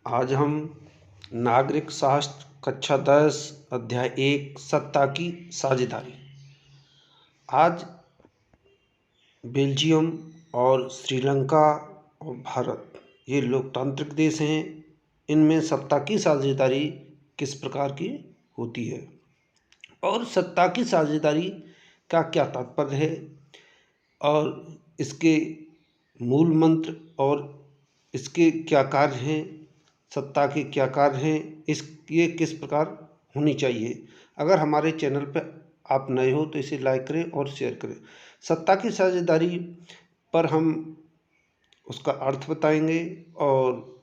आज हम नागरिक शास्त्र कक्षा 10 अध्याय 1 सत्ता की साझेदारी। आज बेल्जियम और श्रीलंका और भारत ये लोकतांत्रिक देश हैं। इनमें सत्ता की साझेदारी किस प्रकार की होती है और सत्ता की साझेदारी का क्या तात्पर्य है और इसके मूल मंत्र और इसके क्या कार्य हैं, सत्ता के क्या कार्य हैं, ये किस प्रकार होनी चाहिए। अगर हमारे चैनल पर आप नए हो तो इसे लाइक करें और शेयर करें। सत्ता की साझेदारी पर हम उसका अर्थ बताएंगे और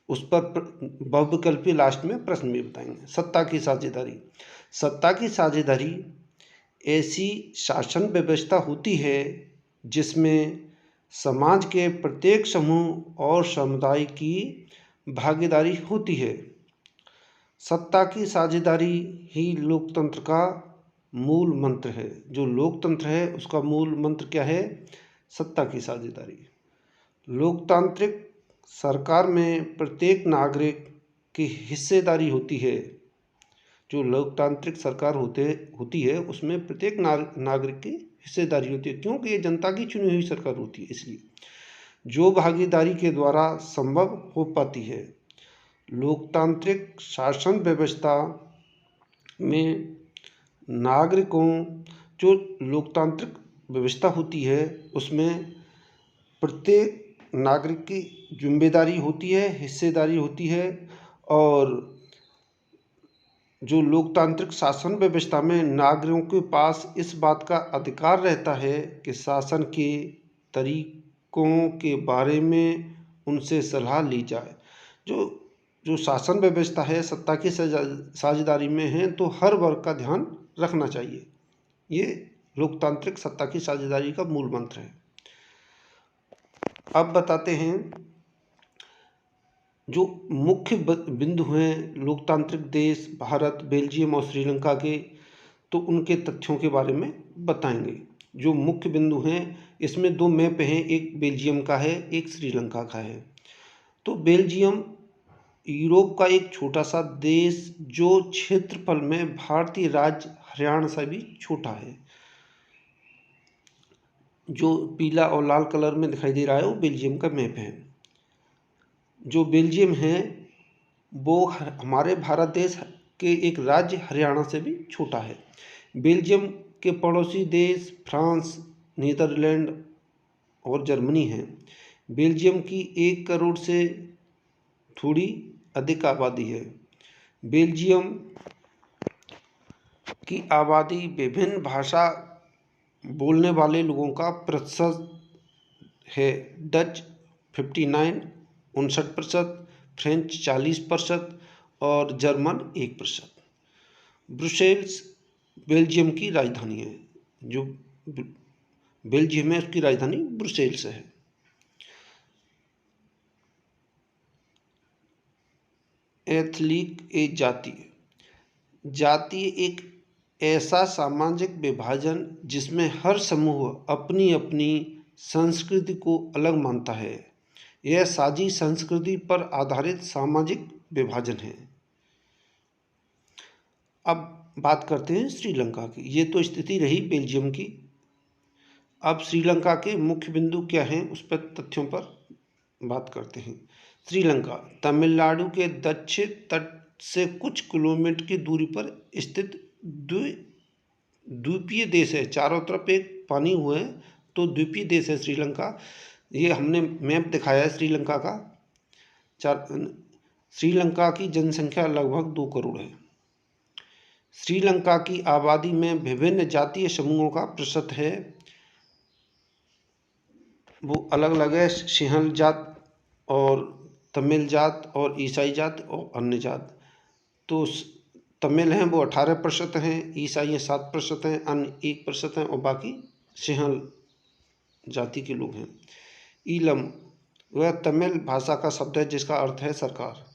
उस पर बहुविकल्पी लास्ट में प्रश्न भी बताएंगे। सत्ता की साझेदारी ऐसी शासन व्यवस्था होती है जिसमें समाज के प्रत्येक समूह और समुदाय की भागीदारी होती है। सत्ता की साझेदारी ही लोकतंत्र का मूल मंत्र है। जो लोकतंत्र है उसका मूल मंत्र क्या है? सत्ता की साझेदारी। लोकतांत्रिक सरकार में प्रत्येक नागरिक की हिस्सेदारी होती है। जो लोकतांत्रिक सरकार होती है उसमें प्रत्येक नागरिक की हिस्सेदारी होती है, क्योंकि ये जनता की चुनी हुई सरकार होती है, इसलिए जो भागीदारी के द्वारा संभव हो पाती है। लोकतांत्रिक शासन व्यवस्था में नागरिकों जो लोकतांत्रिक व्यवस्था होती है उसमें प्रत्येक नागरिक की जिम्मेदारी होती है, हिस्सेदारी होती है। और जो लोकतांत्रिक शासन व्यवस्था में नागरिकों के पास इस बात का अधिकार रहता है कि शासन के तरीकों के बारे में उनसे सलाह ली जाए। जो शासन व्यवस्था है सत्ता की साझेदारी में है तो हर वर्ग का ध्यान रखना चाहिए। ये लोकतांत्रिक सत्ता की साझेदारी का मूल मंत्र है। अब बताते हैं जो मुख्य बिंदु हैं लोकतांत्रिक देश भारत, बेल्जियम और श्रीलंका के, तो उनके तथ्यों के बारे में बताएंगे। जो मुख्य बिंदु हैं इसमें दो मैप हैं, एक बेल्जियम का है, एक श्रीलंका का है। तो बेल्जियम यूरोप का एक छोटा सा देश जो क्षेत्रफल में भारतीय राज्य हरियाणा से भी छोटा है। जो पीला और लाल कलर में दिखाई दे रहा है वो बेल्जियम का मैप है। जो बेल्जियम है वो हमारे भारत देश के एक राज्य हरियाणा से भी छोटा है। बेल्जियम के पड़ोसी देश फ्रांस, नीदरलैंड और जर्मनी हैं। बेल्जियम की 1 करोड़ से थोड़ी अधिक आबादी है। बेल्जियम की आबादी विभिन्न भाषा बोलने वाले लोगों का प्रतिशत है। डच 59% फ्रेंच 40% और जर्मन 1%। ब्रुसेल्स बेल्जियम की राजधानी है। जो बेल्जियम है उसकी राजधानी ब्रुसेल्स है। एथनिक जातीय एक ऐसा सामाजिक विभाजन जिसमें हर समूह अपनी अपनी संस्कृति को अलग मानता है। यह साझी संस्कृति पर आधारित सामाजिक विभाजन है। अब बात करते हैं श्रीलंका की। ये तो स्थिति रही बेल्जियम की। अब श्रीलंका के मुख्य बिंदु क्या हैं उस पर तथ्यों पर बात करते हैं। श्रीलंका तमिलनाडु के दक्षिण तट से कुछ किलोमीटर की दूरी पर स्थित द्वीपीय देश है। चारों तरफ एक पानी हुआ है तो द्वीपीय देश है श्रीलंका। ये हमने मैप दिखाया है श्रीलंका का। श्रीलंका की जनसंख्या लगभग 2 करोड़ है। श्रीलंका की आबादी में विभिन्न जातीय समूहों का प्रतिशत है वो अलग अलग है। सिंहल जात और तमिल जात और ईसाई जात और अन्य जात। तो तमिल हैं वो 18% हैं, ईसाई 7% हैं, अन्य 1% हैं और बाकी सिंहल जाति के लोग हैं। ईलम वह तमिल भाषा का शब्द है जिसका अर्थ है सरकार।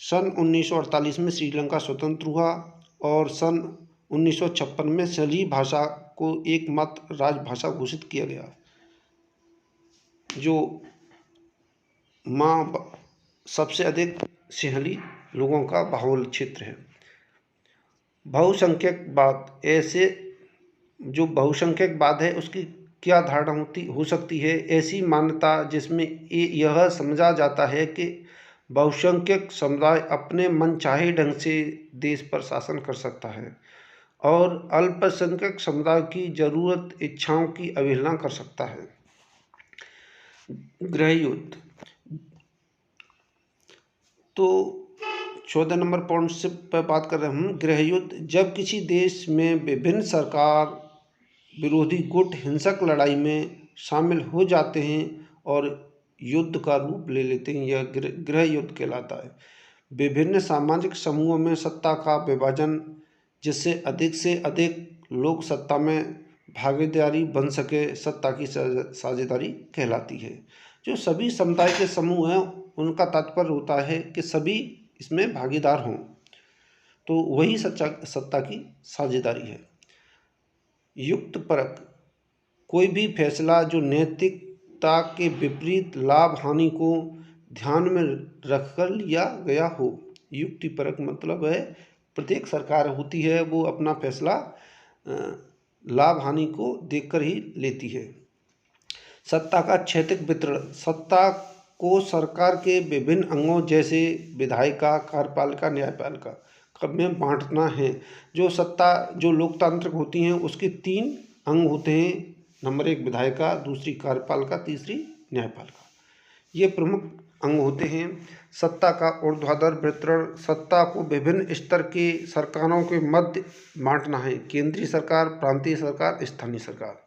सन 1948 में श्रीलंका स्वतंत्र हुआ और सन 1956 में सली भाषा को एकमात्र राजभाषा घोषित किया गया। जो माँ सबसे अधिक सिंहली लोगों का बाहुल क्षेत्र है। बहुसंख्यकवाद, ऐसे जो बहुसंख्यकवाद है उसकी क्या धारणा हो सकती है? ऐसी मान्यता जिसमें यह समझा जाता है कि बहुसंख्यक समुदाय अपने मनचाहे ढंग से देश पर शासन कर सकता है और अल्पसंख्यक समुदाय की जरूरत इच्छाओं की अवहेलना कर सकता है। गृह युद्ध, तो 14 नंबर पॉइंट से पर बात कर रहे हैं हम। गृह युद्ध, जब किसी देश में विभिन्न सरकार विरोधी गुट हिंसक लड़ाई में शामिल हो जाते हैं और युद्ध का रूप ले लेते हैं, यह गृह युद्ध कहलाता है। विभिन्न सामाजिक समूहों में सत्ता का विभाजन, जिससे से अधिक लोग सत्ता में भागीदारी बन सके, सत्ता की साझेदारी कहलाती है। जो सभी समुदाय के समूह हैं उनका तात्पर्य होता है कि सभी इसमें भागीदार हों, तो वही सत्ता की साझेदारी है। युक्त परक, कोई भी फैसला जो नैतिकता के विपरीत लाभ हानि को ध्यान में रखकर लिया गया हो। युक्तिपरक मतलब है प्रत्येक सरकार होती है वो अपना फैसला लाभ हानि को देखकर ही लेती है। सत्ता का क्षैतिज वितरण, सत्ता को सरकार के विभिन्न अंगों जैसे विधायिका, कार्यपालिका, न्यायपालिका में बांटना है। जो सत्ता जो लोकतांत्रिक होती हैं उसके 3 अंग होते हैं। नंबर 1 विधायिका, दूसरी कार्यपालिका, तीसरी न्यायपालिका। ये प्रमुख अंग होते हैं। सत्ता का ऊर्ध्वाधर वितरण, सत्ता को विभिन्न स्तर के सरकारों के मध्य बांटना है। केंद्रीय सरकार, प्रांतीय सरकार, स्थानीय सरकार।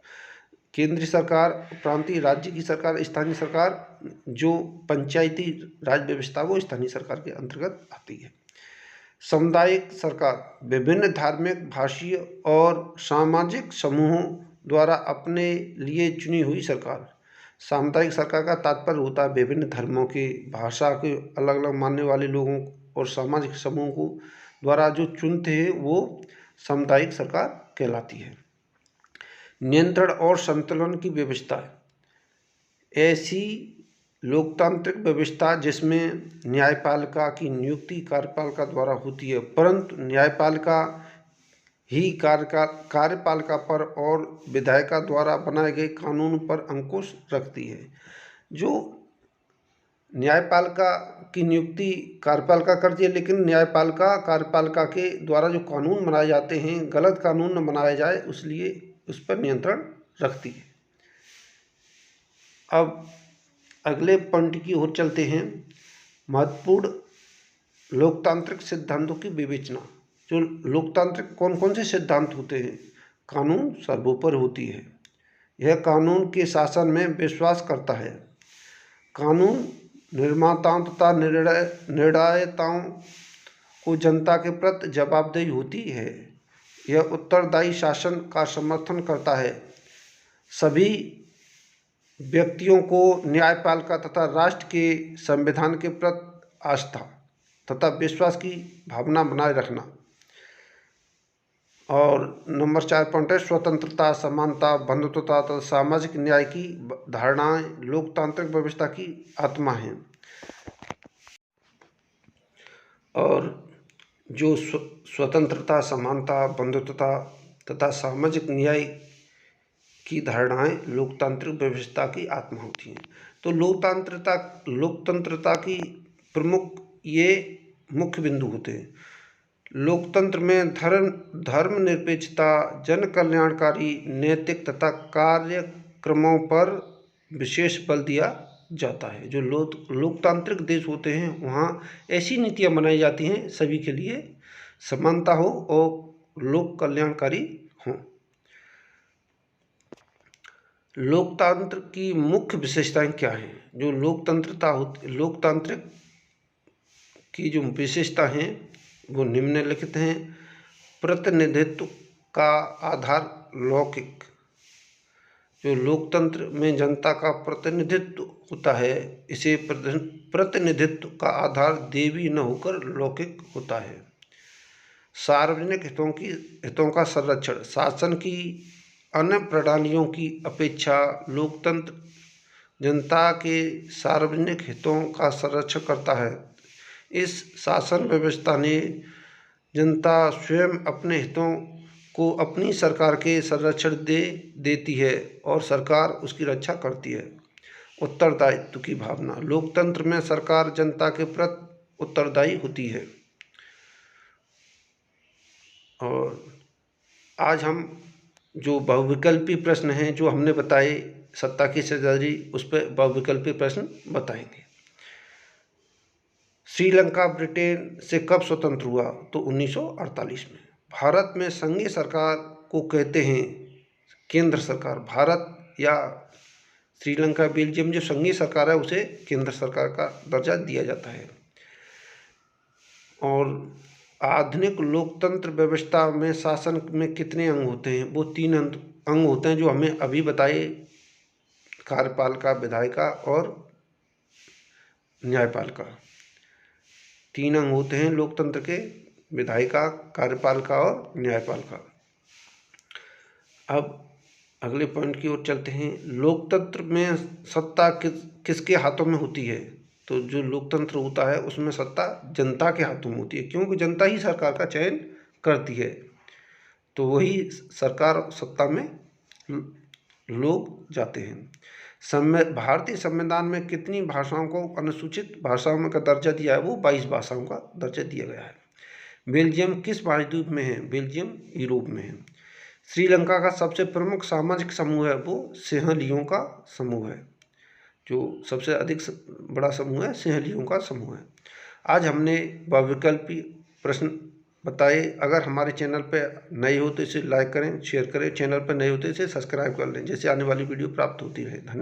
केंद्रीय सरकार, प्रांतीय राज्य की सरकार, स्थानीय सरकार, जो पंचायती राज व्यवस्था वो स्थानीय सरकार के अंतर्गत आती है। सामुदायिक सरकार, विभिन्न धार्मिक, भाषीय और सामाजिक समूहों द्वारा अपने लिए चुनी हुई सरकार। सामुदायिक सरकार का तात्पर्य होता है विभिन्न धर्मों के, भाषा के अलग अलग मानने वाले लोगों और सामाजिक समूह को द्वारा जो चुनते हैं वो सामुदायिक सरकार कहलाती है। नियंत्रण और संतुलन की व्यवस्था, ऐसी लोकतांत्रिक व्यवस्था जिसमें न्यायपालिका की नियुक्ति कार्यपालिका द्वारा होती है, परंतु न्यायपालिका ही कार्यपालिका पर और विधायिका द्वारा बनाए गए कानून पर अंकुश रखती है। जो न्यायपालिका की नियुक्ति कार्यपालिका करती है, लेकिन न्यायपालिका कार्यपालिका के द्वारा जो कानून बनाए जाते हैं गलत कानून न बनाया जाए इसलिए उस पर नियंत्रण रखती है। अब अगले पॉइंट की ओर चलते हैं। महत्वपूर्ण लोकतांत्रिक सिद्धांतों की विवेचना। जो लोकतांत्रिक कौन कौन से सिद्धांत होते हैं? कानून सर्वोपरि होती है, यह कानून के शासन में विश्वास करता है। कानून निर्माताओं तथा निर्णयताओं को जनता के प्रति जवाबदेही होती है। यह उत्तरदायी शासन का समर्थन करता है। सभी व्यक्तियों को न्यायपालिका तथा राष्ट्र के संविधान के प्रति आस्था तथा विश्वास की भावना बनाए रखना। और नंबर 4 पॉइंट है स्वतंत्रता, समानता, बंधुत्वता तथा सामाजिक न्याय की धारणाएं लोकतांत्रिक व्यवस्था की आत्मा हैं। और जो स्वतंत्रता, समानता, बंधुत्वता तथा सामाजिक न्याय की धारणाएं लोकतांत्रिक व्यवस्था की आत्मा होती हैं। तो लोकतंत्रता की प्रमुख ये मुख्य बिंदु होते हैं। लोकतंत्र में धर्मनिरपेक्षता, जन कल्याणकारी, नैतिक तथा कार्यक्रमों पर विशेष बल दिया जाता है। जो लोकतांत्रिक देश होते हैं वहाँ ऐसी नीतियाँ बनाई जाती हैं सभी के लिए समानता हो और लोक कल्याणकारी हों। लोकतंत्र की मुख्य विशेषताएं क्या हैं? जो लोकतांत्रिक की जो विशेषता हैं वो निम्नलिखित हैं। प्रतिनिधित्व का आधार लौकिक, जो लोकतंत्र में जनता का प्रतिनिधित्व होता है इसे प्रतिनिधित्व का आधार देवी न होकर लौकिक होता है। सार्वजनिक हितों का संरक्षण, शासन की अन्य प्रणालियों की अपेक्षा जनता के सार्वजनिक हितों का संरक्षण करता है। इस शासन व्यवस्था ने जनता स्वयं अपने हितों को अपनी सरकार के संरक्षण देती है और सरकार उसकी रक्षा करती है। उत्तरदायित्व की भावना। लोकतंत्र में सरकार जनता के प्रति उत्तरदायी होती है। और आज हम जो बहुविकल्पी प्रश्न हैं जो हमने बताए सत्ता की साझेदारी, उस पर बहुविकल्पी प्रश्न बताएंगे। श्रीलंका ब्रिटेन से कब स्वतंत्र हुआ? तो 1948 में। भारत में संघीय सरकार को कहते हैं केंद्र सरकार। भारत या श्रीलंका, बेल्जियम जो संघीय सरकार है उसे केंद्र सरकार का दर्जा दिया जाता है। और आधुनिक लोकतंत्र व्यवस्था में शासन में कितने अंग होते हैं? वो 3 अंग होते हैं जो हमें अभी बताए, कार्यपालिका, विधायिका और न्यायपालिका। 3 अंग होते हैं लोकतंत्र के, विधायिका, कार्यपालिका और न्यायपालिका। अब अगले पॉइंट की ओर चलते हैं। लोकतंत्र में सत्ता किसके हाथों में होती है? तो जो लोकतंत्र होता है उसमें सत्ता जनता के हाथों में होती है, क्योंकि जनता ही सरकार का चयन करती है। तो वही सरकार सत्ता में लोग जाते हैं। भारतीय संविधान में कितनी भाषाओं को अनुसूचित भाषाओं का दर्जा दिया है? वो 22 भाषाओं का दर्जा दिया गया है। बेल्जियम किस महाद्वीप में है? बेल्जियम यूरोप में है। श्रीलंका का सबसे प्रमुख सामाजिक समूह है वो सिंहलियों का समूह है। जो सबसे अधिक बड़ा समूह है सिंहलियों का समूह है। आज हमने बहुविकल्पी प्रश्न बताए। अगर हमारे चैनल पर नए हो तो इसे लाइक करें, शेयर करें। चैनल पर नए हो तो इसे सब्सक्राइब कर लें, जिससे आने वाली वीडियो प्राप्त होती रहे। धन्यवाद।